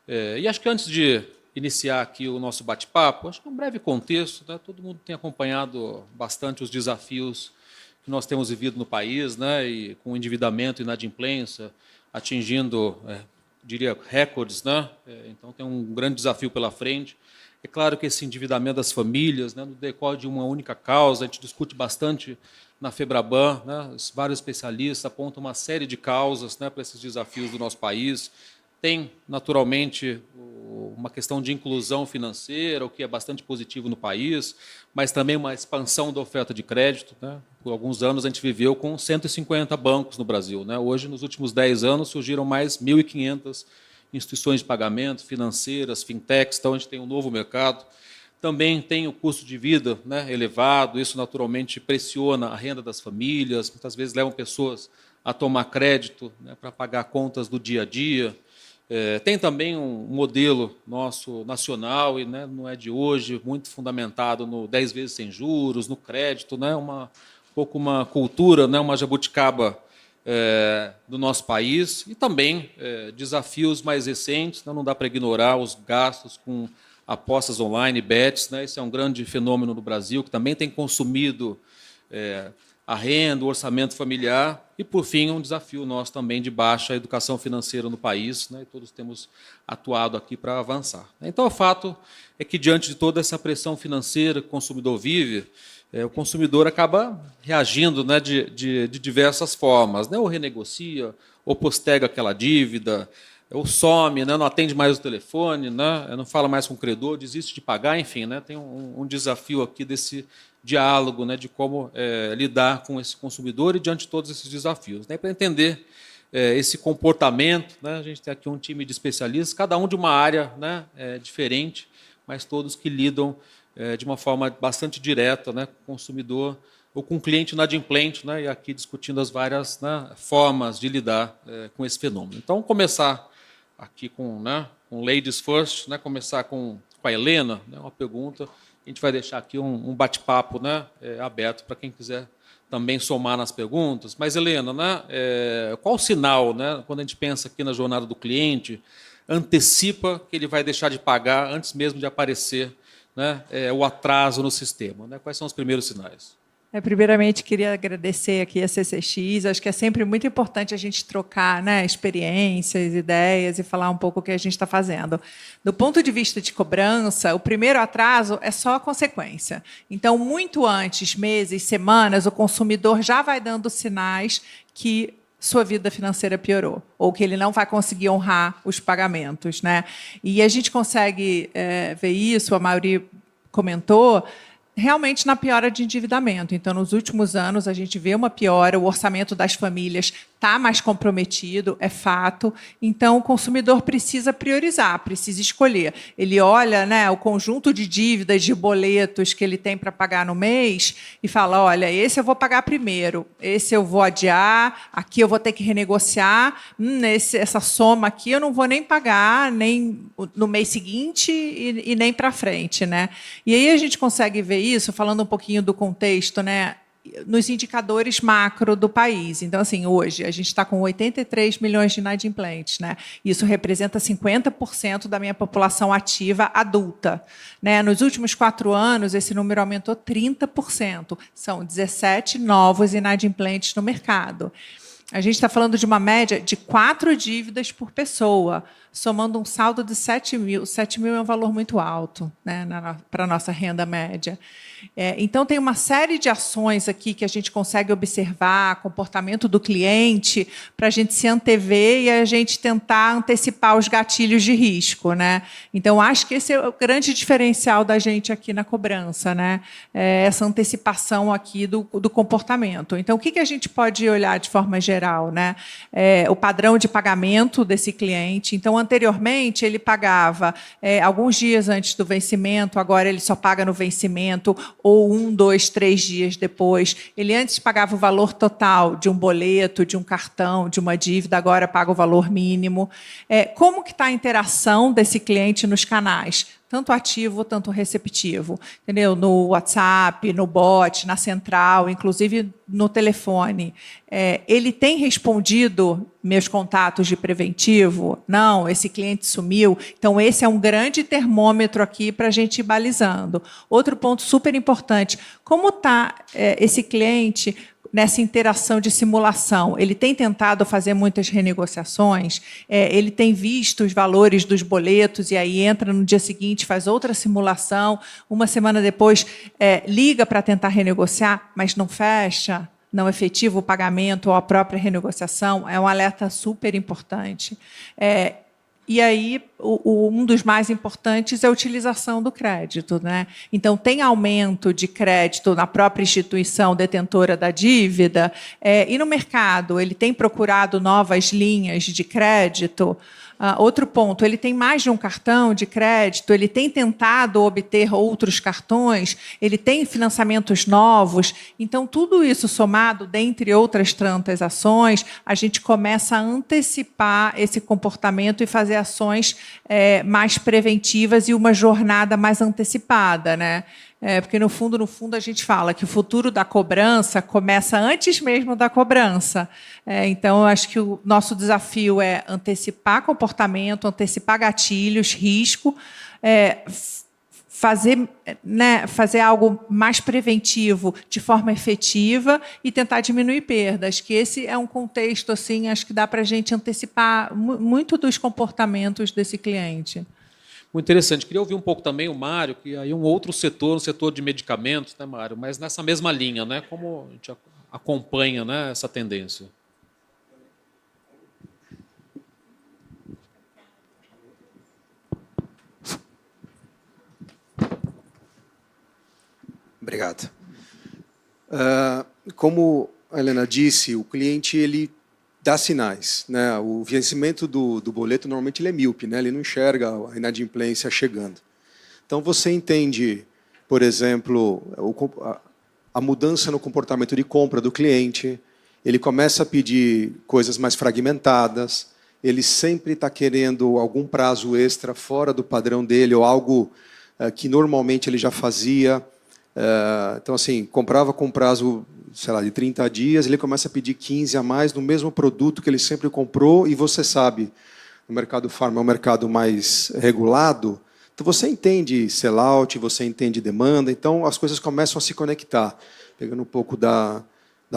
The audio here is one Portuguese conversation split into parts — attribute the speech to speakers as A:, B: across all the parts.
A: E acho que antes de iniciar aqui o nosso bate-papo, acho que um breve contexto, né? Todo mundo tem acompanhado bastante os desafios que nós temos vivido no país, né? E com o endividamento e inadimplência atingindo, diria, recordes, né? Então tem um grande desafio pela frente. É claro que esse endividamento das famílias, né, não decorre de uma única causa, a gente discute bastante na FEBRABAN, né, vários especialistas apontam uma série de causas, né, para esses desafios do nosso país. Tem, naturalmente, uma questão de inclusão financeira, o que é bastante positivo no país, mas também uma expansão da oferta de crédito, né? Por alguns anos a gente viveu com 150 bancos no Brasil, né? Hoje, nos últimos 10 anos, surgiram mais 1.500 instituições de pagamento, financeiras, fintechs, então a gente tem um novo mercado. Também tem o custo de vida, né, elevado, isso naturalmente pressiona a renda das famílias, muitas vezes levam pessoas a tomar crédito, né, para pagar contas do dia a dia. Tem também um modelo nosso nacional, e né, não é de hoje, muito fundamentado no 10 vezes sem juros, no crédito, né, um pouco uma cultura, né, uma jabuticaba do nosso país, e também desafios mais recentes, não dá para ignorar os gastos com apostas online, bets, né? Esse é um grande fenômeno no Brasil, que também tem consumido a renda, o orçamento familiar, e, por fim, um desafio nosso também de baixa educação financeira no país, né? E todos temos atuado aqui para avançar. Então, o fato é que, diante de toda essa pressão financeira que o consumidor vive, o consumidor acaba reagindo, né, de diversas formas, né? Ou renegocia, ou postega aquela dívida, ou some, né, não atende mais o telefone, né, não fala mais com o credor, desiste de pagar, enfim, né, tem um desafio aqui desse diálogo, né, de como lidar com esse consumidor e diante de todos esses desafios. Né, para entender esse comportamento, né, a gente tem aqui um time de especialistas, cada um de uma área, né, diferente, mas todos que lidam de uma forma bastante direta, né, com o consumidor ou com o cliente inadimplente, né, e aqui discutindo as várias, né, formas de lidar com esse fenômeno. Então, vamos começar aqui com Ladies First, né, começar com a Helena, né, uma pergunta. A gente vai deixar aqui um bate-papo, né, aberto para quem quiser também somar nas perguntas. Mas, Helena, né, qual o sinal, né, quando a gente pensa aqui na jornada do cliente, antecipa que ele vai deixar de pagar antes mesmo de aparecer, né, o atraso no sistema? Né? Quais são os primeiros sinais?
B: Primeiramente, queria agradecer aqui a CCX. Acho que é sempre muito importante a gente trocar, né, experiências, ideias e falar um pouco o que a gente está fazendo. Do ponto de vista de cobrança, o primeiro atraso é só a consequência. Então, muito antes, meses, semanas, o consumidor já vai dando sinais que sua vida financeira piorou, ou que ele não vai conseguir honrar os pagamentos, né? E a gente consegue ver isso, a maioria comentou, realmente na piora de endividamento. Então, nos últimos anos, a gente vê uma piora, o orçamento das famílias está mais comprometido, é fato. Então, o consumidor precisa priorizar, precisa escolher. Ele olha, né, o conjunto de dívidas, de boletos que ele tem para pagar no mês e fala, olha, esse eu vou pagar primeiro, esse eu vou adiar, aqui eu vou ter que renegociar, essa soma aqui eu não vou nem pagar, nem no mês seguinte e nem para frente, né? E aí a gente consegue ver isso, falando um pouquinho do contexto, né, nos indicadores macro do país. Então, assim, hoje a gente está com 83 milhões de inadimplentes, né? Isso representa 50% da minha população ativa adulta, né? Nos últimos 4 anos, esse número aumentou 30%. São 17 novos inadimplentes no mercado. A gente está falando de uma média de 4 dívidas por pessoa, somando um saldo de 7 mil. 7 mil é um valor muito alto, né, para a nossa renda média. Então, tem uma série de ações aqui que a gente consegue observar, comportamento do cliente, para a gente se antever e a gente tentar antecipar os gatilhos de risco, né? Então, acho que esse é o grande diferencial da gente aqui na cobrança, né? Essa antecipação aqui do comportamento. Então, o que a gente pode olhar de forma geral, né? O padrão de pagamento desse cliente. Então, anteriormente, ele pagava alguns dias antes do vencimento, agora ele só paga no vencimento, ou 1, 2, 3 dias depois. Ele antes pagava o valor total de um boleto, de um cartão, de uma dívida, agora paga o valor mínimo. Como que está a interação desse cliente nos canais? tanto ativo, tanto receptivo, entendeu? No WhatsApp, no bot, na central, inclusive no telefone. Ele tem respondido meus contatos de preventivo? Não, esse cliente sumiu. Então, esse é um grande termômetro aqui para a gente ir balizando. Outro ponto super importante, como está esse cliente nessa interação de simulação? Ele tem tentado fazer muitas renegociações, ele tem visto os valores dos boletos e aí entra no dia seguinte, faz outra simulação, uma semana depois liga para tentar renegociar, mas não fecha, não efetiva o pagamento ou a própria renegociação. É um alerta super importante. E aí, um dos mais importantes é a utilização do crédito, né? Então, tem aumento de crédito na própria instituição detentora da dívida, e no mercado, ele tem procurado novas linhas de crédito. Outro ponto, ele tem mais de um cartão de crédito, ele tem tentado obter outros cartões, ele tem financiamentos novos. Então, tudo isso somado, dentre outras tantas ações, a gente começa a antecipar esse comportamento e fazer ações mais preventivas e uma jornada mais antecipada, né? Porque, no fundo, a gente fala que o futuro da cobrança começa antes mesmo da cobrança. Então, eu acho que o nosso desafio é antecipar comportamento, antecipar gatilhos, risco, fazer algo mais preventivo de forma efetiva e tentar diminuir perdas, que esse é um contexto, assim, acho que dá para a gente antecipar muito dos comportamentos desse cliente.
A: Muito interessante. Queria ouvir um pouco também o Mário, que aí é um outro setor, um setor de medicamentos, né, Mário? Mas nessa mesma linha, né? Como a gente acompanha, né, essa tendência?
C: Obrigado. Como a Helena disse, o cliente ele dá sinais, né? O vencimento do boleto normalmente ele é míope, né? Ele não enxerga a inadimplência chegando. Então você entende, por exemplo, a mudança no comportamento de compra do cliente, ele começa a pedir coisas mais fragmentadas, ele sempre está querendo algum prazo extra fora do padrão dele ou algo que normalmente ele já fazia. Então, assim, comprava com prazo, sei lá, de 30 dias, ele começa a pedir 15 a mais no mesmo produto que ele sempre comprou, e você sabe, o mercado farma é um mercado mais regulado, então você entende sellout, você entende demanda, então as coisas começam a se conectar. Pegando um pouco da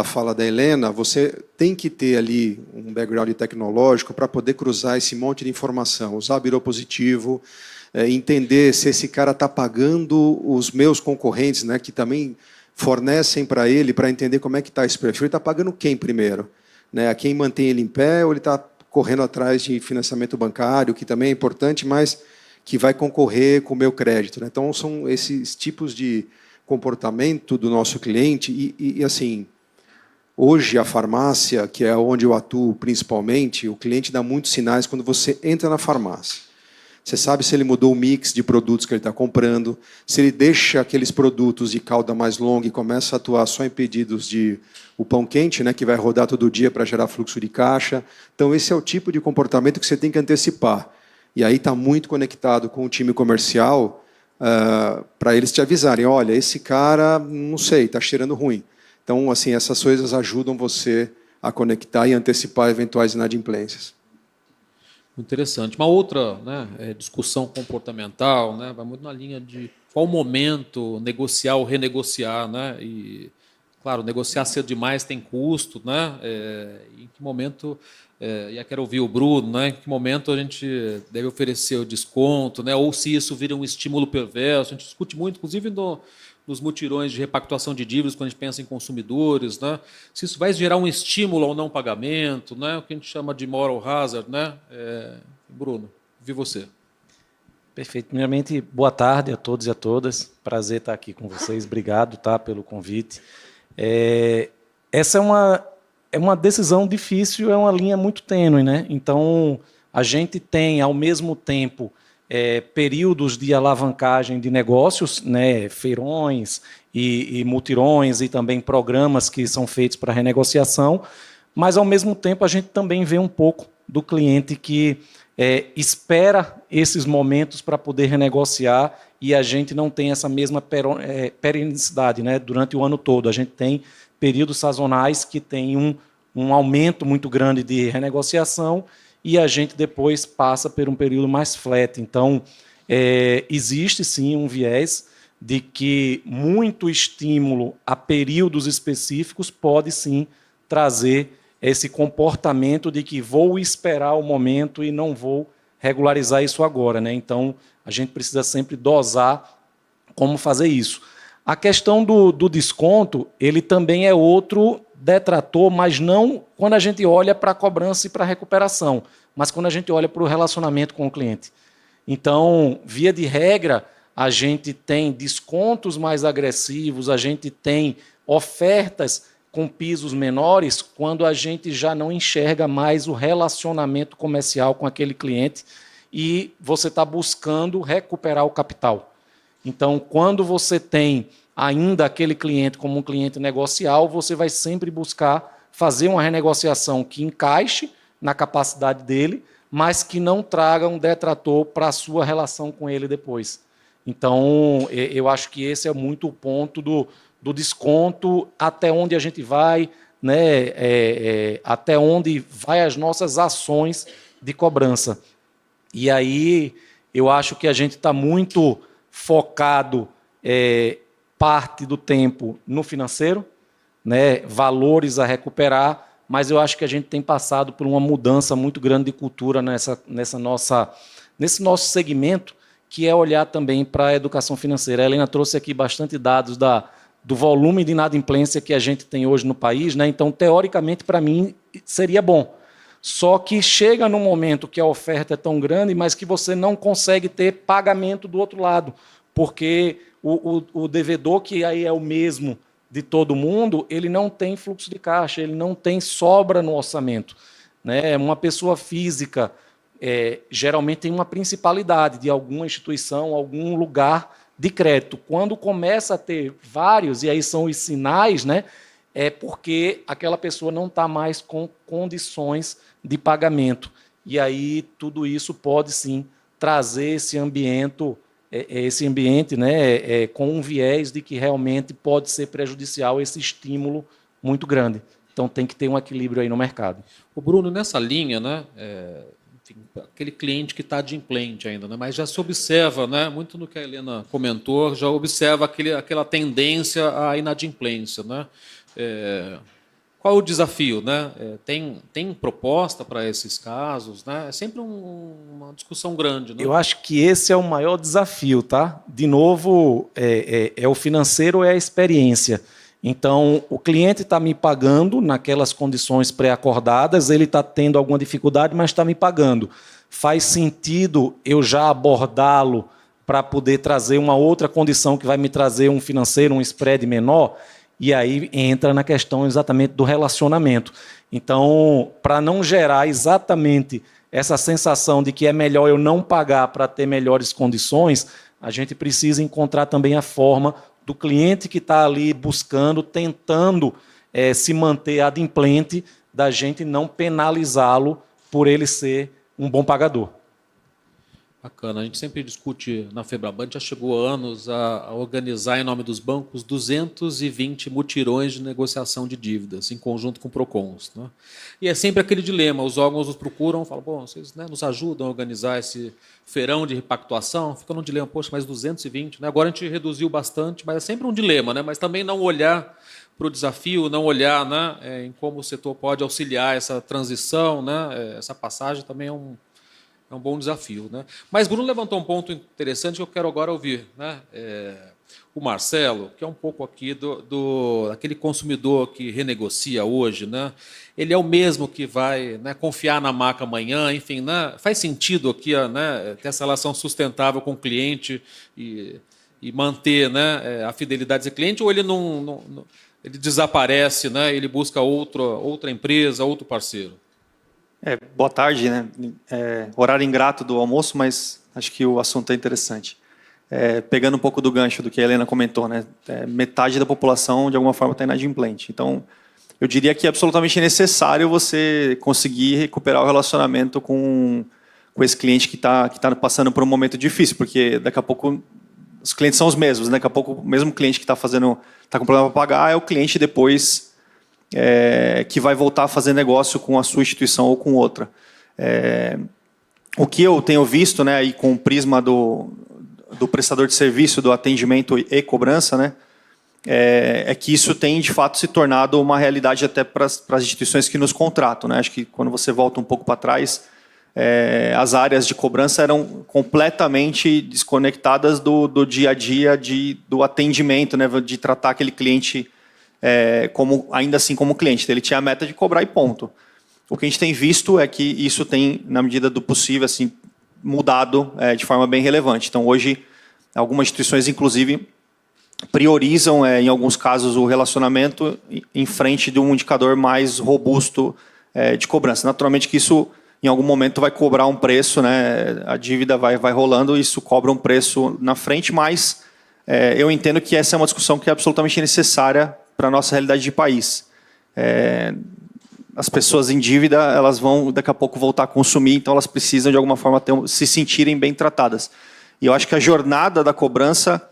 C: fala da Helena, você tem que ter ali um background tecnológico para poder cruzar esse monte de informação, usar birô positivo, entender se esse cara está pagando os meus concorrentes, né, que também fornecem para ele, para entender como é que está esse perfil. Ele está pagando quem primeiro? Né, a quem mantém ele em pé ou ele está correndo atrás de financiamento bancário, que também é importante, mas que vai concorrer com o meu crédito. Né? Então, são esses tipos de comportamento do nosso cliente. E assim, hoje, a farmácia, que é onde eu atuo principalmente, o cliente dá muitos sinais quando você entra na farmácia. Você sabe se ele mudou o mix de produtos que ele está comprando, se ele deixa aqueles produtos de cauda mais longa e começa a atuar só em pedidos de o pão quente, né, que vai rodar todo dia para gerar fluxo de caixa. Então, esse é o tipo de comportamento que você tem que antecipar. E aí está muito conectado com o time comercial para eles te avisarem, olha, esse cara, não sei, está cheirando ruim. Então, assim, essas coisas ajudam você a conectar e antecipar eventuais inadimplências.
A: Interessante. Uma outra, né, discussão comportamental, né, vai muito na linha de qual momento negociar ou renegociar, né? E, claro, negociar cedo demais tem custo, né? Em que momento, e eu quero ouvir o Bruno, né? Em que momento a gente deve oferecer o desconto, né? Ou se isso vira um estímulo perverso. A gente discute muito, inclusive nos mutirões de repactuação de dívidas, quando a gente pensa em consumidores, né? Se isso vai gerar um estímulo ao não pagamento, né? O que a gente chama de moral hazard, né? Bruno, vi você.
D: Perfeito. Primeiramente, boa tarde a todos e a todas. Prazer estar aqui com vocês. Obrigado, tá, pelo convite. Essa é uma decisão difícil, é uma linha muito tênue, né? Então, a gente tem, ao mesmo tempo, períodos de alavancagem de negócios, né, feirões e mutirões e também programas que são feitos para renegociação, mas, ao mesmo tempo, a gente também vê um pouco do cliente que espera esses momentos para poder renegociar e a gente não tem essa mesma perenicidade, né, durante o ano todo. A gente tem períodos sazonais que tem um aumento muito grande de renegociação e a gente depois passa por um período mais flat. Então, existe sim um viés de que muito estímulo a períodos específicos pode sim trazer esse comportamento de que vou esperar o momento e não vou regularizar isso agora, né? Então, a gente precisa sempre dosar como fazer isso. A questão do desconto, ele também é outro detrator, mas não quando a gente olha para a cobrança e para a recuperação, mas quando a gente olha para o relacionamento com o cliente. Então, via de regra, a gente tem descontos mais agressivos, a gente tem ofertas com pisos menores quando a gente já não enxerga mais o relacionamento comercial com aquele cliente e você está buscando recuperar o capital. Então, quando você tem ainda aquele cliente como um cliente negocial, você vai sempre buscar fazer uma renegociação que encaixe na capacidade dele, mas que não traga um detrator para a sua relação com ele depois. Então, eu acho que esse é muito o ponto do desconto, até onde a gente vai, né, até onde vai as nossas ações de cobrança. E aí eu acho que a gente está muito focado parte do tempo no financeiro, né, valores a recuperar, mas eu acho que a gente tem passado por uma mudança muito grande de cultura nesse nosso segmento, que é olhar também para a educação financeira. A Helena trouxe aqui bastante dados do volume de inadimplência que a gente tem hoje no país, né? Então, teoricamente, para mim, seria bom. Só que chega num momento que a oferta é tão grande, mas que você não consegue ter pagamento do outro lado, porque o devedor, que aí é o mesmo de todo mundo, ele não tem fluxo de caixa, ele não tem sobra no orçamento, né? Uma pessoa física geralmente tem uma principalidade de alguma instituição, algum lugar de crédito. Quando começa a ter vários, e aí são os sinais, né, é porque aquela pessoa não está mais com condições de pagamento. E aí tudo isso pode, sim, trazer esse ambiente, né, com um viés de que realmente pode ser prejudicial esse estímulo muito grande. Então tem que ter um equilíbrio aí no mercado.
A: O Bruno, nessa linha, né, enfim, aquele cliente que está adimplente ainda, né, mas já se observa, né, muito no que a Helena comentou, já observa aquela tendência à inadimplência, né? Qual é o desafio, né? Tem proposta para esses casos, né? É sempre uma discussão grande, né?
D: Eu acho que esse é o maior desafio, tá? De novo, o financeiro, é a experiência. Então, o cliente está me pagando naquelas condições pré-acordadas, ele está tendo alguma dificuldade, mas está me pagando. Faz sentido eu já abordá-lo para poder trazer uma outra condição que vai me trazer um financeiro, um spread menor? E aí entra na questão exatamente do relacionamento. Então, para não gerar exatamente essa sensação de que é melhor eu não pagar para ter melhores condições, a gente precisa encontrar também a forma do cliente que está ali buscando, tentando se manter adimplente, da gente não penalizá-lo por ele ser um bom pagador.
A: Bacana. A gente sempre discute na Febraban, já chegou há anos a organizar, em nome dos bancos, 220 mutirões de negociação de dívidas, em conjunto com o Procons, né? E é sempre aquele dilema, os órgãos nos procuram, falam, bom, vocês, né, nos ajudam a organizar esse feirão de repactuação, fica num dilema, poxa, mas 220, né? Agora a gente reduziu bastante, mas é sempre um dilema, né? Mas também não olhar para o desafio, não olhar, né, em como o setor pode auxiliar essa transição, né? Essa passagem também é um bom desafio, né? Mas Bruno levantou um ponto interessante que eu quero agora ouvir, né? O Marcelo, que é um pouco aqui daquele consumidor que renegocia hoje, né? Ele é o mesmo que vai, né, confiar na marca amanhã, enfim, né? Faz sentido aqui, né, ter essa relação sustentável com o cliente e manter, né, a fidelidade desse cliente, ou ele ele desaparece, né? Ele busca outra empresa, outro parceiro?
E: Boa tarde, né? Horário ingrato do almoço, mas acho que o assunto é interessante. Pegando um pouco do gancho do que a Helena comentou, né? Metade da população, de alguma forma, está inadimplente. Então, eu diria que é absolutamente necessário você conseguir recuperar o relacionamento com com esse cliente que tá passando por um momento difícil, porque daqui a pouco os clientes são os mesmos, né? Daqui a pouco o mesmo cliente que está com problema para pagar é o cliente depois que vai voltar a fazer negócio com a sua instituição ou com outra. O que eu tenho visto, né, aí com o prisma do prestador de serviço, do atendimento e cobrança, né, é que isso tem, de fato, se tornado uma realidade até para as instituições que nos contratam, né? Acho que quando você volta um pouco para trás, as áreas de cobrança eram completamente desconectadas do dia a dia do atendimento, né, de tratar aquele cliente ainda assim como cliente. Então, ele tinha a meta de cobrar e ponto. O que a gente tem visto é que isso tem, na medida do possível, assim, mudado de forma bem relevante. Então, hoje, algumas instituições, inclusive, priorizam, em alguns casos, o relacionamento em frente de um indicador mais robusto de cobrança. Naturalmente que isso, em algum momento, vai cobrar um preço, né? A dívida vai rolando, isso cobra um preço na frente, mas eu entendo que essa é uma discussão que é absolutamente necessária para a nossa realidade de país. As pessoas em dívida, elas vão daqui a pouco voltar a consumir, então elas precisam de alguma forma se sentirem bem tratadas. E eu acho que a jornada da cobrança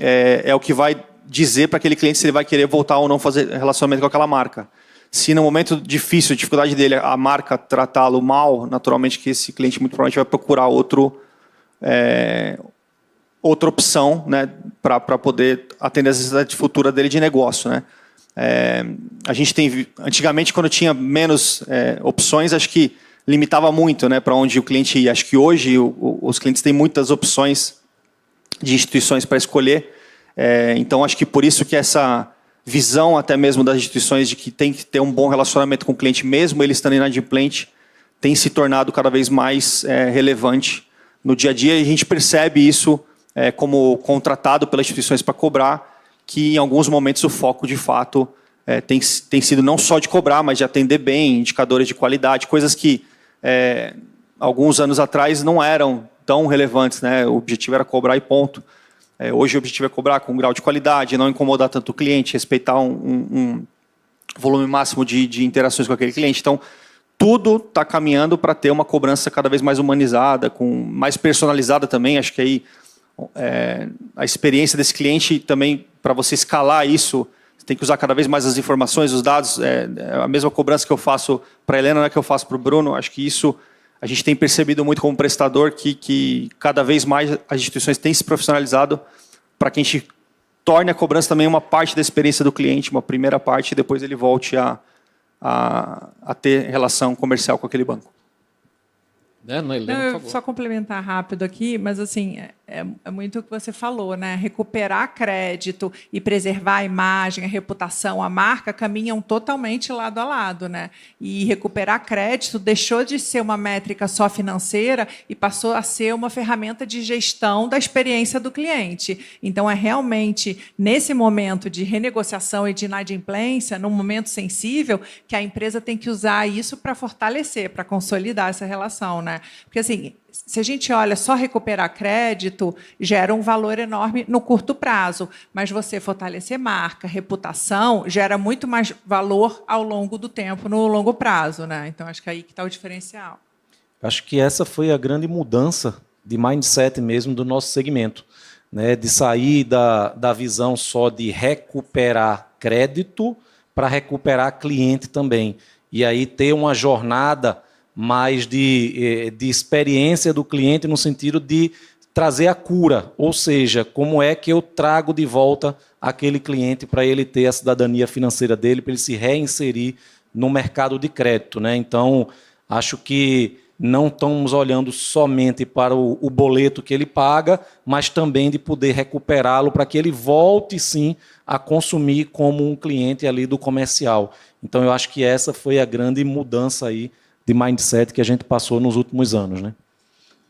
E: é o que vai dizer para aquele cliente se ele vai querer voltar ou não fazer relacionamento com aquela marca. Se no momento difícil, a dificuldade dele, a marca tratá-lo mal, naturalmente que esse cliente muito provavelmente vai procurar outra opção, né, para poder atender as necessidades futuras dele de negócio, né? A gente tem, antigamente, quando tinha menos opções, acho que limitava muito, né, para onde o cliente ia. Acho que hoje os clientes têm muitas opções de instituições para escolher. Então, acho que por isso que essa visão até mesmo das instituições de que tem que ter um bom relacionamento com o cliente, mesmo ele estando inadimplente, tem se tornado cada vez mais relevante no dia a dia. E a gente percebe isso como contratado pelas instituições para cobrar, que em alguns momentos o foco, de fato, tem sido não só de cobrar, mas de atender bem, indicadores de qualidade, coisas que alguns anos atrás não eram tão relevantes, né? O objetivo era cobrar e ponto. Hoje o objetivo é cobrar com um grau de qualidade, não incomodar tanto o cliente, respeitar um volume máximo de interações com aquele cliente. Então, tudo está caminhando para ter uma cobrança cada vez mais humanizada, mais personalizada também. Acho que aí a experiência desse cliente também, para você escalar isso, você tem que usar cada vez mais as informações, os dados. A mesma cobrança que eu faço para a Helena, não é que eu faço para o Bruno. Acho que isso a gente tem percebido muito como prestador, que cada vez mais as instituições têm se profissionalizado para que a gente torne a cobrança também uma parte da experiência do cliente, uma primeira parte, e depois ele volte a ter relação comercial com aquele banco.
B: Não, só complementar rápido aqui, mas assim, é muito o que você falou, né? Recuperar crédito e preservar a imagem, a reputação, a marca caminham totalmente lado a lado, né? E recuperar crédito deixou de ser uma métrica só financeira e passou a ser uma ferramenta de gestão da experiência do cliente. Então, é realmente nesse momento de renegociação e de inadimplência, num momento sensível, que a empresa tem que usar isso para fortalecer, para consolidar essa relação, né? Porque, assim, se a gente olha só recuperar crédito, gera um valor enorme no curto prazo, mas você fortalecer marca, reputação, gera muito mais valor ao longo do tempo, no longo prazo, né? Então, acho que é aí que está o diferencial.
D: Acho que essa foi a grande mudança de mindset mesmo do nosso segmento, né? De sair da visão só de recuperar crédito para recuperar cliente também. E aí ter uma jornada mais de experiência do cliente no sentido de trazer a cura, ou seja, como é que eu trago de volta aquele cliente para ele ter a cidadania financeira dele, para ele se reinserir no mercado de crédito, né? Então, acho que não estamos olhando somente para o boleto que ele paga, mas também de poder recuperá-lo para que ele volte, sim, a consumir como um cliente ali do comercial. Então, eu acho que essa foi a grande mudança aí de mindset que a gente passou nos últimos anos, né?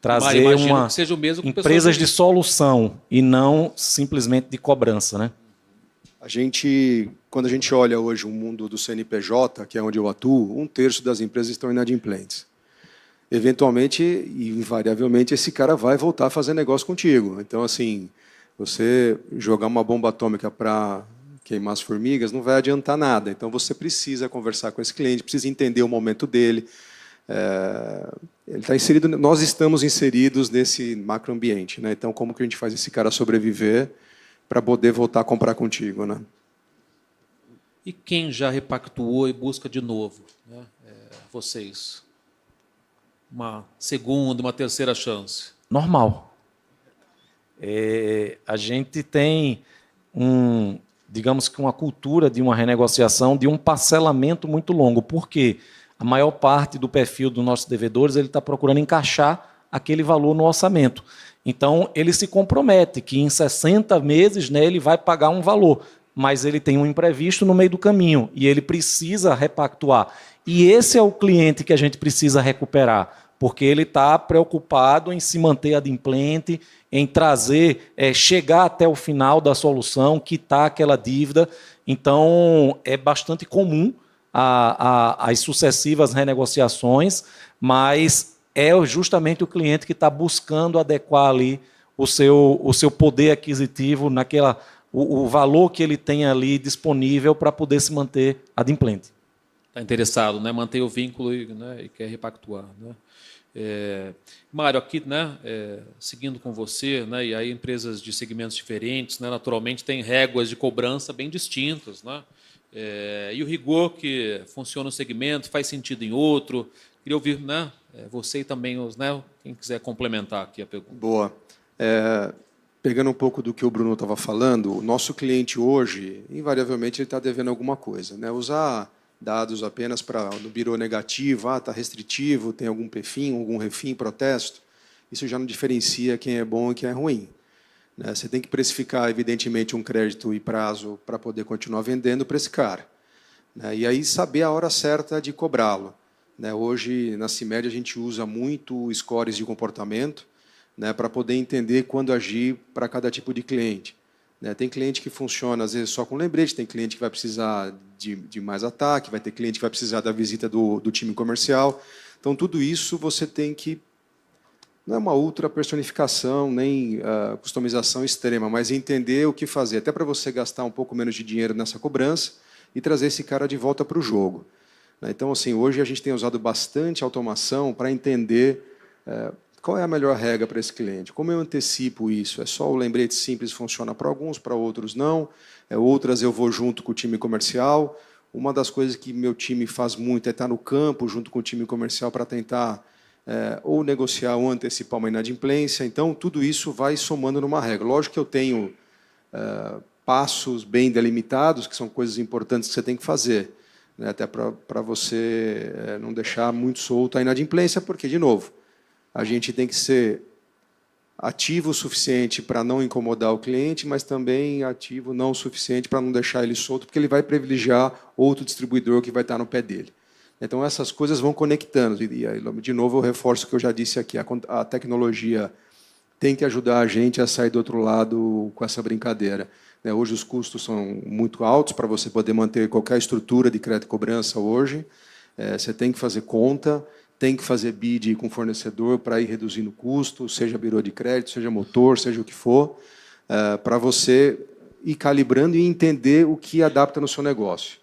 D: Trazer
A: que seja o mesmo com
D: empresas de solução e não simplesmente de cobrança, né?
C: Quando a gente olha hoje o mundo do CNPJ, que é onde eu atuo, 1/3 das empresas estão inadimplentes. Eventualmente e invariavelmente esse cara vai voltar a fazer negócio contigo. Então, assim, você jogar uma bomba atômica para queimar as formigas não vai adiantar nada. Então, você precisa conversar com esse cliente, precisa entender o momento dele. ele está inserido, nós estamos inseridos nesse macroambiente, né? Então, como que a gente faz esse cara sobreviver para poder voltar a comprar contigo, né?
A: E quem já repactuou e busca de novo, né? Vocês? Uma segunda, uma terceira chance?
D: Normal. A gente tem digamos que uma cultura de uma renegociação, de um parcelamento muito longo. Por quê? A maior parte do perfil dos nossos devedores ele está procurando encaixar aquele valor no orçamento. Então, ele se compromete que em 60 meses, né, ele vai pagar um valor, mas ele tem um imprevisto no meio do caminho e ele precisa repactuar. E esse é o cliente que a gente precisa recuperar, porque ele está preocupado em se manter adimplente, em trazer, chegar até o final da solução, quitar aquela dívida. Então, é bastante comum as sucessivas renegociações, mas é justamente o cliente que está buscando adequar ali o seu poder aquisitivo, o valor que ele tem ali disponível para poder se manter adimplente.
A: Está interessado, né? Manter o vínculo e quer repactuar, né? Mário, aqui, né, seguindo com você, né, e aí empresas de segmentos diferentes, né, naturalmente têm réguas de cobrança bem distintas, né? E o rigor que funciona no segmento faz sentido em outro. Queria ouvir, né, você e também né, quem quiser complementar aqui a pergunta.
C: Boa. Pegando um pouco do que o Bruno estava falando, o nosso cliente hoje, invariavelmente, ele está devendo alguma coisa, né? Usar dados apenas para no birô negativo, está restritivo, tem algum PFIM, algum refim, protesto, isso já não diferencia quem é bom e quem é ruim, né? Você tem que precificar, evidentemente, um crédito e prazo para poder continuar vendendo para esse cara, né? E aí saber a hora certa de cobrá-lo, né? Hoje, na CIMED, a gente usa muito scores de comportamento, né, para poder entender quando agir para cada tipo de cliente. Tem cliente que funciona, às vezes, só com lembrete, tem cliente que vai precisar de mais ataque, vai ter cliente que vai precisar da visita do time comercial. Então, tudo isso você tem que... Não é uma ultra personificação, nem customização extrema, mas entender o que fazer, até para você gastar um pouco menos de dinheiro nessa cobrança e trazer esse cara de volta para o jogo. Então, assim, hoje a gente tem usado bastante automação para entender qual é a melhor regra para esse cliente? Como eu antecipo isso? É só o lembrete simples, funciona para alguns, para outros não. Outras eu vou junto com o time comercial. Uma das coisas que meu time faz muito é estar no campo junto com o time comercial para tentar ou negociar ou antecipar uma inadimplência. Então, tudo isso vai somando numa regra. Lógico que eu tenho passos bem delimitados, que são coisas importantes que você tem que fazer, né? Até para você não deixar muito solto a inadimplência, porque, de novo, a gente tem que ser ativo o suficiente para não incomodar o cliente, mas também ativo não o suficiente para não deixar ele solto, porque ele vai privilegiar outro distribuidor que vai estar no pé dele. Então, essas coisas vão conectando. E, de novo, eu reforço o que eu já disse aqui. A tecnologia tem que ajudar a gente a sair do outro lado com essa brincadeira. Hoje, os custos são muito altos para você poder manter qualquer estrutura de crédito e cobrança hoje. Você tem que fazer conta, tem que fazer bid com o fornecedor para ir reduzindo o custo, seja birô de crédito, seja motor, seja o que for, para você ir calibrando e entender o que adapta no seu negócio.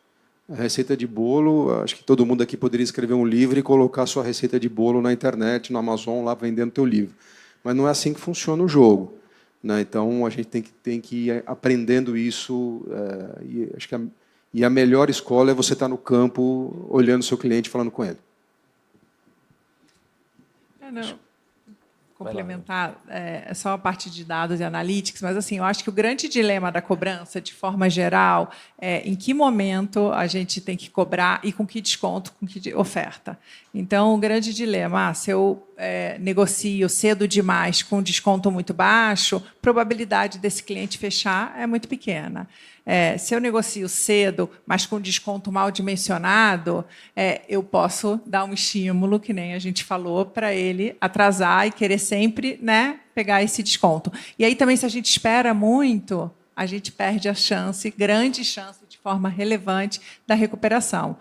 C: A receita de bolo, acho que todo mundo aqui poderia escrever um livro e colocar a sua receita de bolo na internet, no Amazon, lá vendendo teu livro. Mas não é assim que funciona o jogo, né? Então, a gente tem que ir aprendendo isso, e acho que a melhor escola é você estar no campo, olhando o seu cliente e falando com ele.
B: Não, complementar só a parte de dados e analytics, mas assim, eu acho que o grande dilema da cobrança, de forma geral, é em que momento a gente tem que cobrar e com que desconto, com que oferta. Então, o grande dilema, se eu negocio cedo demais com desconto muito baixo, a probabilidade desse cliente fechar é muito pequena. Se eu negocio cedo, mas com desconto mal dimensionado, eu posso dar um estímulo, que nem a gente falou, para ele atrasar e querer sempre, né, pegar esse desconto. E aí também, se a gente espera muito, a gente perde a chance, grande chance, de forma relevante, da recuperação.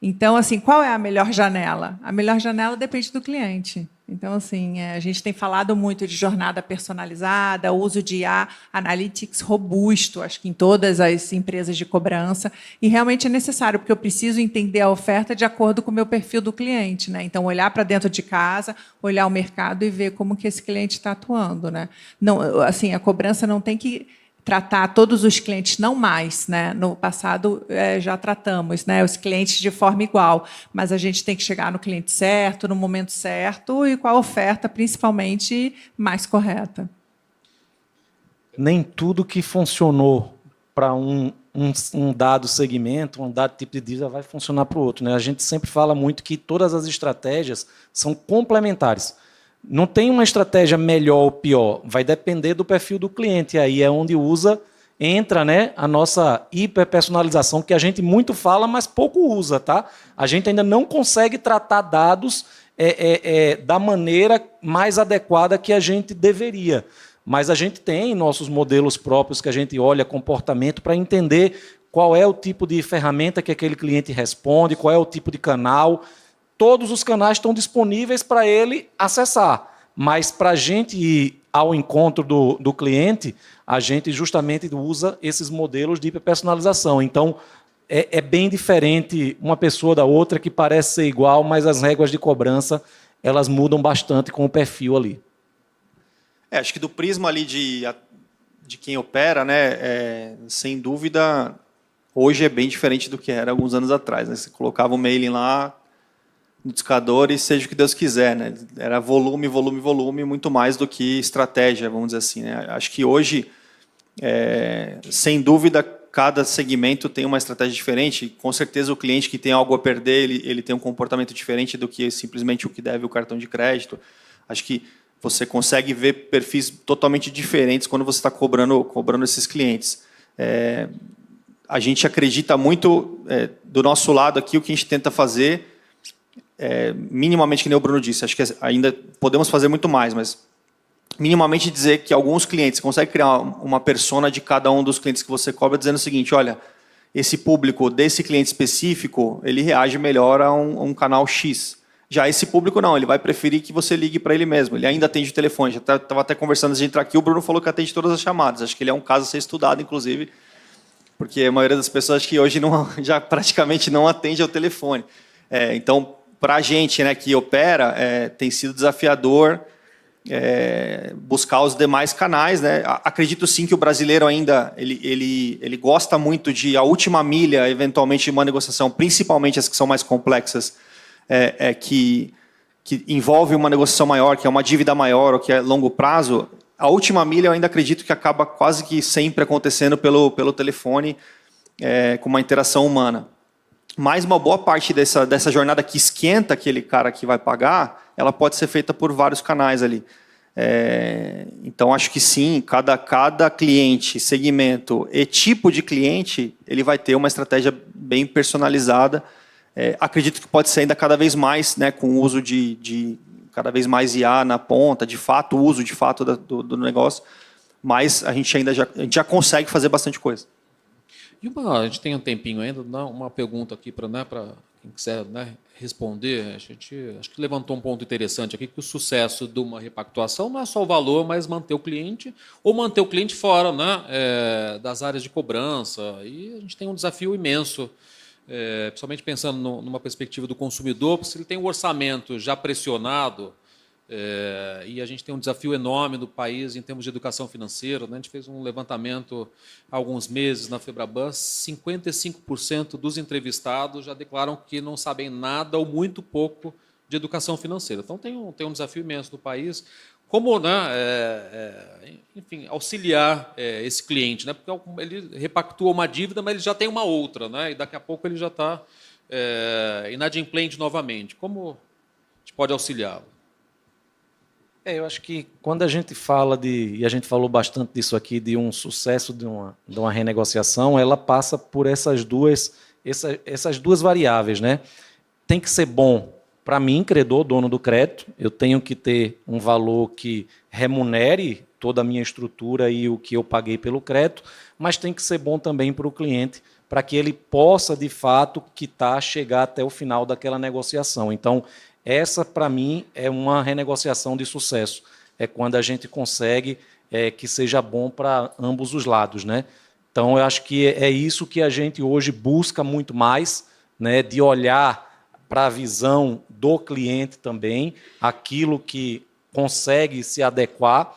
B: Então, assim, qual é a melhor janela? A melhor janela depende do cliente. Então, assim, a gente tem falado muito de jornada personalizada, uso de IA, analytics robusto, acho que em todas as empresas de cobrança, e realmente é necessário, porque eu preciso entender a oferta de acordo com o meu perfil do cliente, né? Então, olhar para dentro de casa, olhar o mercado e ver como que esse cliente está atuando, né? Não, assim, a cobrança não tem que tratar todos os clientes, não mais, né? No passado já tratamos, né, os clientes de forma igual, mas a gente tem que chegar no cliente certo, no momento certo e com a oferta principalmente mais correta.
D: Nem tudo que funcionou para um dado segmento, um dado tipo de dívida vai funcionar para o outro, né? A gente sempre fala muito que todas as estratégias são complementares. Não tem uma estratégia melhor ou pior, vai depender do perfil do cliente. E aí é onde entra, né, a nossa hiperpersonalização, que a gente muito fala, mas pouco usa. Tá? A gente ainda não consegue tratar dados da maneira mais adequada que a gente deveria. Mas a gente tem nossos modelos próprios que a gente olha comportamento para entender qual é o tipo de ferramenta que aquele cliente responde, qual é o tipo de canal. Todos os canais estão disponíveis para ele acessar, mas para a gente ir ao encontro do cliente, a gente justamente usa esses modelos de hiperpersonalização. Então, é bem diferente uma pessoa da outra, que parece ser igual, mas as regras de cobrança elas mudam bastante com o perfil ali.
E: Acho que do prisma ali de quem opera, né, sem dúvida, hoje é bem diferente do que era alguns anos atrás. Né? Você colocava o mailing lá no discador e seja o que Deus quiser, né? Era volume, volume, volume, muito mais do que estratégia, vamos dizer assim. Né? Acho que hoje, sem dúvida, cada segmento tem uma estratégia diferente. Com certeza, o cliente que tem algo a perder, ele tem um comportamento diferente do que simplesmente o que deve o cartão de crédito. Acho que você consegue ver perfis totalmente diferentes quando você está cobrando esses clientes. A gente acredita muito, do nosso lado aqui, o que a gente tenta fazer, minimamente, que nem o Bruno disse, acho que ainda podemos fazer muito mais, mas minimamente dizer que alguns clientes, você consegue criar uma persona de cada um dos clientes que você cobra, dizendo o seguinte, olha, esse público desse cliente específico, ele reage melhor a um canal X. Já esse público não, ele vai preferir que você ligue para ele mesmo, ele ainda atende o telefone. Já estava até conversando antes de entrar aqui, o Bruno falou que atende todas as chamadas, acho que ele é um caso a ser estudado, inclusive, porque a maioria das pessoas acho que hoje já praticamente não atende ao telefone. Então, para a gente, né, que opera, tem sido desafiador buscar os demais canais. Né? Acredito sim que o brasileiro ainda ele gosta muito de a última milha, eventualmente, de uma negociação, principalmente as que são mais complexas, que envolve uma negociação maior, que é uma dívida maior, ou que é longo prazo. A última milha eu ainda acredito que acaba quase que sempre acontecendo pelo telefone, com uma interação humana. Mas uma boa parte dessa jornada que esquenta aquele cara que vai pagar, ela pode ser feita por vários canais ali. Então, acho que sim, cada cliente, segmento e tipo de cliente, ele vai ter uma estratégia bem personalizada. Acredito que pode ser ainda cada vez mais, né, com o uso de cada vez mais IA na ponta, de fato, o uso de fato do negócio, mas a gente ainda já consegue fazer bastante coisa.
A: E a gente tem um tempinho ainda, uma pergunta aqui para quem quiser, né, responder. Acho que levantou um ponto interessante aqui, que o sucesso de uma repactuação não é só o valor, mas manter o cliente, ou manter o cliente fora, né, das áreas de cobrança. E a gente tem um desafio imenso, principalmente pensando numa perspectiva do consumidor, se ele tem um orçamento já pressionado, e a gente tem um desafio enorme no país em termos de educação financeira. Né? A gente fez um levantamento há alguns meses na Febraban, 55% dos entrevistados já declaram que não sabem nada ou muito pouco de educação financeira. Então tem um desafio imenso no país. Como, né, enfim, auxiliar esse cliente, né? Porque ele repactua uma dívida, mas ele já tem uma outra, né? E daqui a pouco ele já está inadimplente novamente. Como a gente pode auxiliá-lo?
D: Eu acho que quando a gente fala e a gente falou bastante disso aqui, de um sucesso de uma renegociação, ela passa por essas duas variáveis, né? Tem que ser bom para mim, credor, dono do crédito, eu tenho que ter um valor que remunere toda a minha estrutura e o que eu paguei pelo crédito, mas tem que ser bom também para o cliente, para que ele possa, de fato, chegar até o final daquela negociação. Então, Essa, para mim, é uma renegociação de sucesso. É quando a gente consegue que seja bom para ambos os lados, né? Então, eu acho que é isso que a gente hoje busca muito mais, né, de olhar para a visão do cliente também, aquilo que consegue se adequar.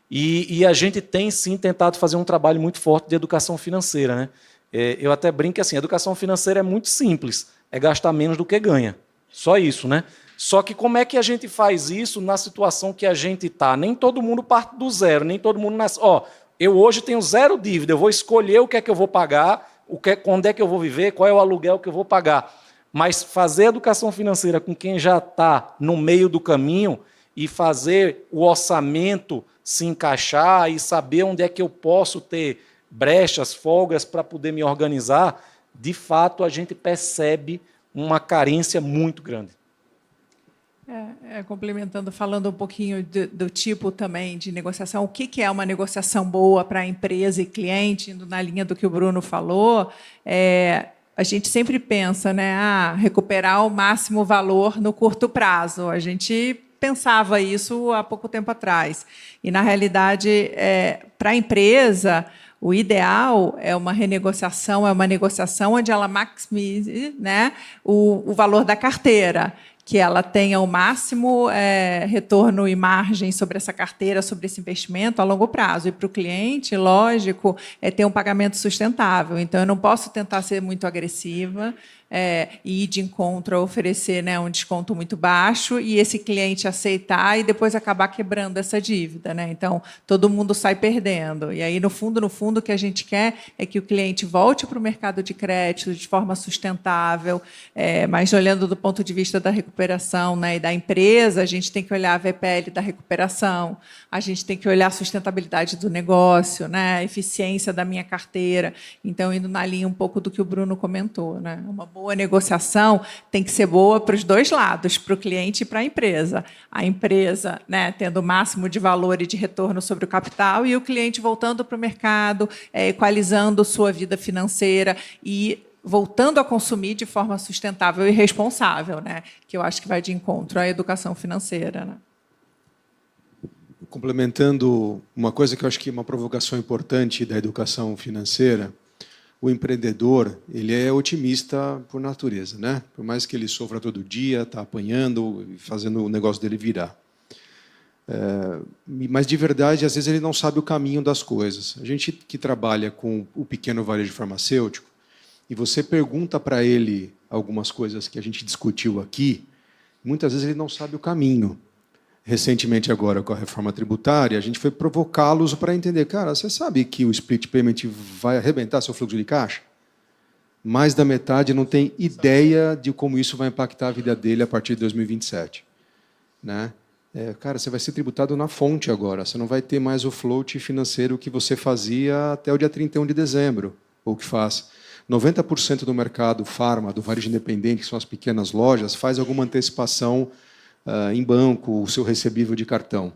D: E a gente tem, sim, tentado fazer um trabalho muito forte de educação financeira, né? Eu até brinco que assim, a educação financeira é muito simples, é gastar menos do que ganha. Só isso, né? Só que como é que a gente faz isso na situação que a gente está? Nem todo mundo parte do zero, nem todo mundo nasce. Eu hoje tenho 0 dívida, eu vou escolher o que é que eu vou pagar, onde é que eu vou viver, qual é o aluguel que eu vou pagar. Mas fazer educação financeira com quem já está no meio do caminho e fazer o orçamento se encaixar e saber onde é que eu posso ter brechas, folgas para poder me organizar, de fato a gente percebe uma carência muito grande.
B: Complementando, falando um pouquinho do tipo também de negociação, o que é uma negociação boa para a empresa e cliente, indo na linha do que o Bruno falou, a gente sempre pensa, né, recuperar o máximo valor no curto prazo. A gente pensava isso há pouco tempo atrás. E, na realidade, para a empresa, o ideal é uma renegociação, é uma negociação onde ela maximize, né, o valor da carteira, que ela tenha o máximo retorno e margem sobre essa carteira, sobre esse investimento a longo prazo. E para o cliente, lógico, ter um pagamento sustentável. Então, eu não posso tentar ser muito agressiva e ir de encontro a oferecer, né, um desconto muito baixo e esse cliente aceitar e depois acabar quebrando essa dívida, né? Então, todo mundo sai perdendo. E aí, no fundo, o que a gente quer é que o cliente volte para o mercado de crédito de forma sustentável, mas olhando do ponto de vista da recuperação, né, e da empresa, a gente tem que olhar a VPL da recuperação, a gente tem que olhar a sustentabilidade do negócio, né, a eficiência da minha carteira. Então, indo na linha um pouco do que o Bruno comentou, né? Uma boa negociação tem que ser boa para os dois lados, para o cliente e para a empresa. A empresa, né, tendo o máximo de valor e de retorno sobre o capital e o cliente voltando para o mercado, equalizando sua vida financeira e voltando a consumir de forma sustentável e responsável, né? Que eu acho que vai de encontro à educação financeira, né?
C: Complementando uma coisa que eu acho que é uma provocação importante da educação financeira, o empreendedor, ele é otimista por natureza, né? Por mais que ele sofra todo dia, está apanhando e fazendo o negócio dele virar. Mas, de verdade, às vezes ele não sabe o caminho das coisas. A gente que trabalha com o pequeno varejo farmacêutico, e você pergunta para ele algumas coisas que a gente discutiu aqui, muitas vezes ele não sabe o caminho. Recentemente, agora, com a reforma tributária, a gente foi provocá-los para entender, cara, você sabe que o split payment vai arrebentar seu fluxo de caixa? Mais da metade não tem ideia de como isso vai impactar a vida dele a partir de 2027. Né? Cara, você vai ser tributado na fonte agora, você não vai ter mais o float financeiro que você fazia até o dia 31 de dezembro, ou que faz. 90% do mercado farma, do varejo independente, que são as pequenas lojas, faz alguma antecipação em banco, o seu recebível de cartão.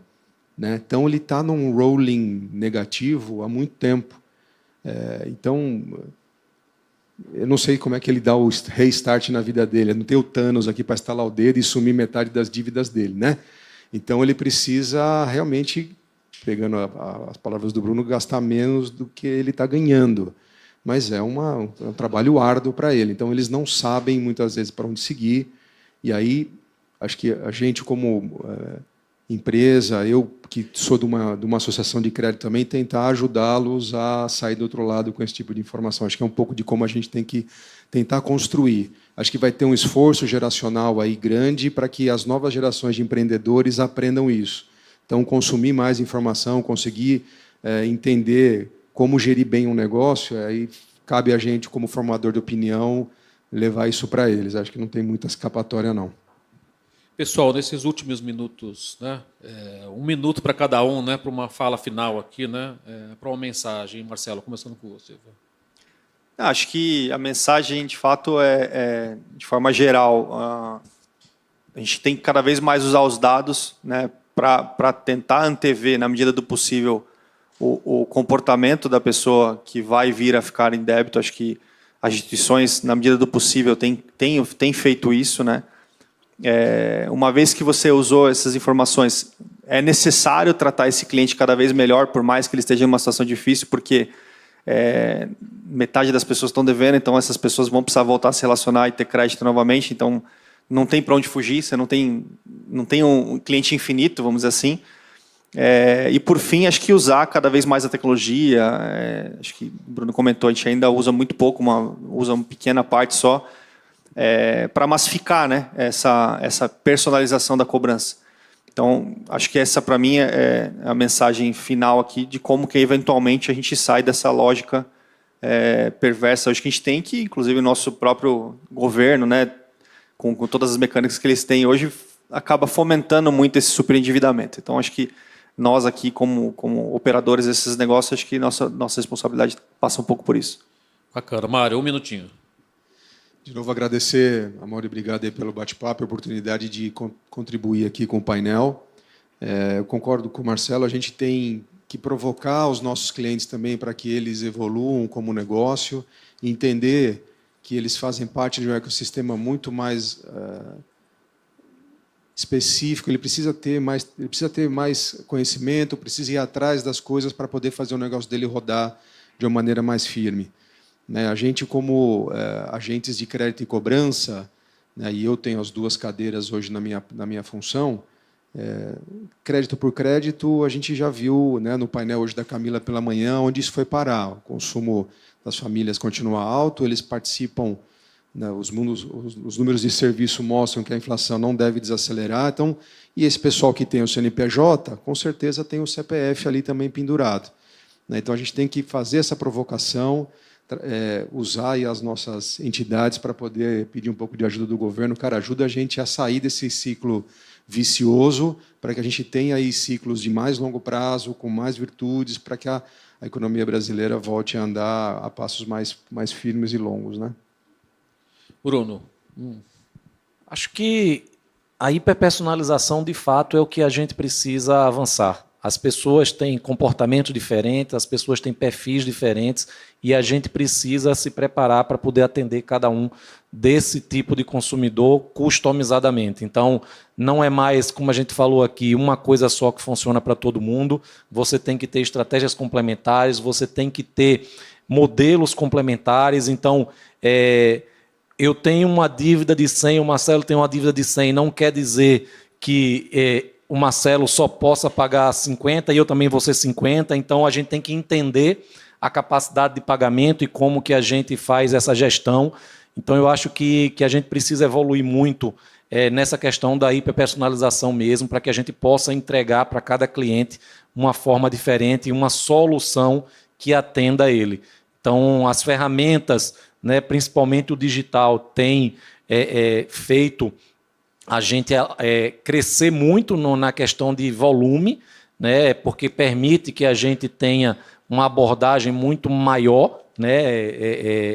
C: Né? Então, ele está num rolling negativo há muito tempo. Então, eu não sei como é que ele dá o restart na vida dele. Não tem o Thanos aqui para estalar o dedo e sumir metade das dívidas dele. Né? Então, ele precisa realmente, pegando as palavras do Bruno, gastar menos do que ele está ganhando. Mas é um trabalho árduo para ele. Então, eles não sabem, muitas vezes, para onde seguir. E aí, acho que a gente, como empresa, eu que sou de uma associação de crédito também, tentar ajudá-los a sair do outro lado com esse tipo de informação. Acho que é um pouco de como a gente tem que tentar construir. Acho que vai ter um esforço geracional aí grande para que as novas gerações de empreendedores aprendam isso. Então, consumir mais informação, conseguir entender como gerir bem um negócio, aí cabe a gente, como formador de opinião, levar isso para eles. Acho que não tem muita escapatória, não.
A: Pessoal, nesses últimos minutos, né, 1 minuto para cada um, né, para uma fala final aqui, né, para uma mensagem. Marcelo, começando com você.
E: Acho que a mensagem, de fato, de forma geral, a gente tem que cada vez mais usar os dados, né, para tentar antever, na medida do possível, o comportamento da pessoa que vai vir a ficar em débito. Acho que as instituições, na medida do possível, têm feito isso, né? uma vez que você usou essas informações, é necessário tratar esse cliente cada vez melhor, por mais que ele esteja em uma situação difícil, porque metade das pessoas estão devendo, então essas pessoas vão precisar voltar a se relacionar e ter crédito novamente, então não tem para onde fugir, você não tem um cliente infinito, vamos dizer assim. E, por fim, acho que usar cada vez mais a tecnologia, acho que o Bruno comentou, a gente ainda usa muito pouco, usa uma pequena parte só, para massificar, né, essa personalização da cobrança. Então, acho que essa, para mim, é a mensagem final aqui de como que, eventualmente, a gente sai dessa lógica perversa. Acho que a gente tem que, inclusive, o nosso próprio governo, né, com todas as mecânicas que eles têm hoje, acaba fomentando muito esse superendividamento. Então, acho que nós aqui, como operadores desses negócios, acho que nossa responsabilidade passa um pouco por isso.
A: Bacana. Mário, um minutinho.
C: De novo, agradecer, Amaury, obrigado aí pelo bate-papo, a oportunidade de contribuir aqui com o painel. Eu concordo com o Marcelo, a gente tem que provocar os nossos clientes também para que eles evoluam como negócio, e entender que eles fazem parte de um ecossistema muito mais específico, ele precisa ter mais conhecimento, precisa ir atrás das coisas para poder fazer o negócio dele rodar de uma maneira mais firme. A gente, como agentes de crédito e cobrança, e eu tenho as duas cadeiras hoje na minha função, crédito por crédito, a gente já viu, no painel hoje da Camila pela manhã, onde isso foi parar. O consumo das famílias continua alto, eles participam, os números de serviço mostram que a inflação não deve desacelerar, então, e esse pessoal que tem o CNPJ, com certeza tem o CPF ali também pendurado. Então, a gente tem que fazer essa provocação, usar aí as nossas entidades para poder pedir um pouco de ajuda do governo. Cara, ajuda a gente a sair desse ciclo vicioso, para que a gente tenha aí ciclos de mais longo prazo, com mais virtudes, para que a economia brasileira volte a andar a passos mais firmes e longos, né?
A: Bruno.
D: Acho que a hiperpersonalização, de fato, é o que a gente precisa avançar. As pessoas têm comportamentos diferentes, as pessoas têm perfis diferentes, e a gente precisa se preparar para poder atender cada um desse tipo de consumidor customizadamente. Então, não é mais, como a gente falou aqui, uma coisa só que funciona para todo mundo. Você tem que ter estratégias complementares, você tem que ter modelos complementares. Então, eu tenho uma dívida de 100, o Marcelo tem uma dívida de 100, não quer dizer que o Marcelo só possa pagar 50 e eu também vou ser 50, então a gente tem que entender a capacidade de pagamento e como que a gente faz essa gestão. Então eu acho que a gente precisa evoluir muito nessa questão da hiperpersonalização mesmo, para que a gente possa entregar para cada cliente uma forma diferente e uma solução que atenda a ele. Então as ferramentas, principalmente o digital, tem feito a gente crescer muito na questão de volume, porque permite que a gente tenha uma abordagem muito maior,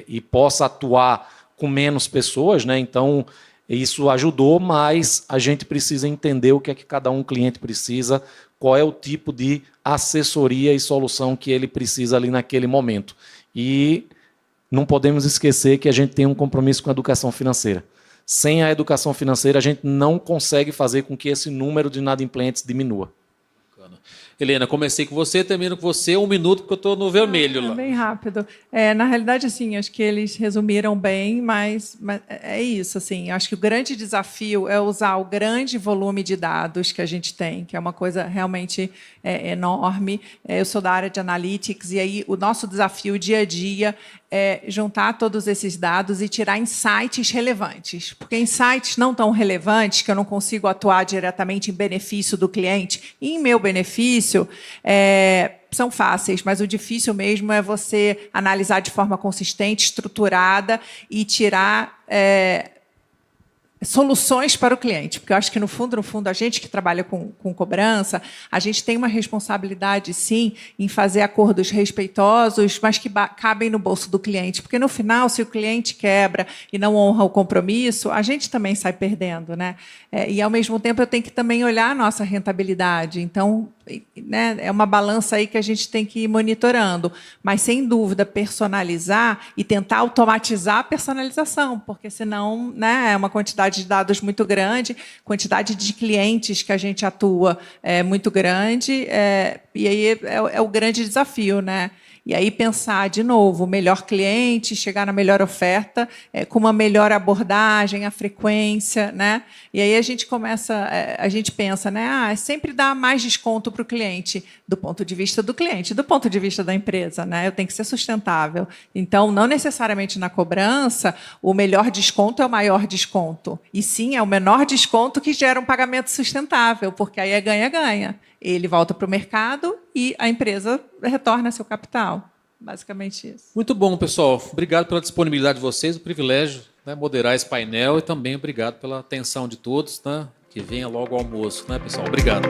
D: e possa atuar com menos pessoas. Então, isso ajudou, mas a gente precisa entender o que é que cada cliente precisa, qual é o tipo de assessoria e solução que ele precisa ali naquele momento. E não podemos esquecer que a gente tem um compromisso com a educação financeira. Sem a educação financeira, a gente não consegue fazer com que esse número de inadimplentes diminua.
A: Bacana. Helena, comecei com você, termino com você, 1 minuto, porque eu estou no vermelho lá.
B: Bem rápido. Na realidade, assim, acho que eles resumiram bem, mas é isso. Assim, acho que o grande desafio é usar o grande volume de dados que a gente tem, que é uma coisa realmente enorme. Eu sou da área de analytics, e aí o nosso desafio dia a dia é juntar todos esses dados e tirar insights relevantes. Porque insights não tão relevantes, que eu não consigo atuar diretamente em benefício do cliente, e em meu benefício, são fáceis, mas o difícil mesmo é você analisar de forma consistente, estruturada e tirar soluções para o cliente, porque eu acho que, no fundo, a gente que trabalha com cobrança, a gente tem uma responsabilidade, sim, em fazer acordos respeitosos, mas que cabem no bolso do cliente, porque, no final, se o cliente quebra e não honra o compromisso, a gente também sai perdendo, né? E, ao mesmo tempo, eu tenho que também olhar a nossa rentabilidade. Então, né, é uma balança aí que a gente tem que ir monitorando. Mas, sem dúvida, personalizar e tentar automatizar a personalização, porque senão, né, é uma quantidade de dados muito grande, quantidade de clientes que a gente atua é muito grande, e aí é o grande desafio, né? E aí pensar, de novo, o melhor cliente, chegar na melhor oferta, com uma melhor abordagem, a frequência, né? E aí a gente pensa, né? Sempre dá mais desconto para o cliente, do ponto de vista do cliente, do ponto de vista da empresa, né? Eu tenho que ser sustentável. Então, não necessariamente na cobrança, o melhor desconto é o maior desconto. E sim, é o menor desconto que gera um pagamento sustentável, porque aí é ganha-ganha. Ele volta para o mercado e a empresa retorna seu capital. Basicamente isso.
A: Muito bom, pessoal. Obrigado pela disponibilidade de vocês, o privilégio, né, moderar esse painel, e também obrigado pela atenção de todos, né, que venha logo o almoço, né, pessoal? Obrigado.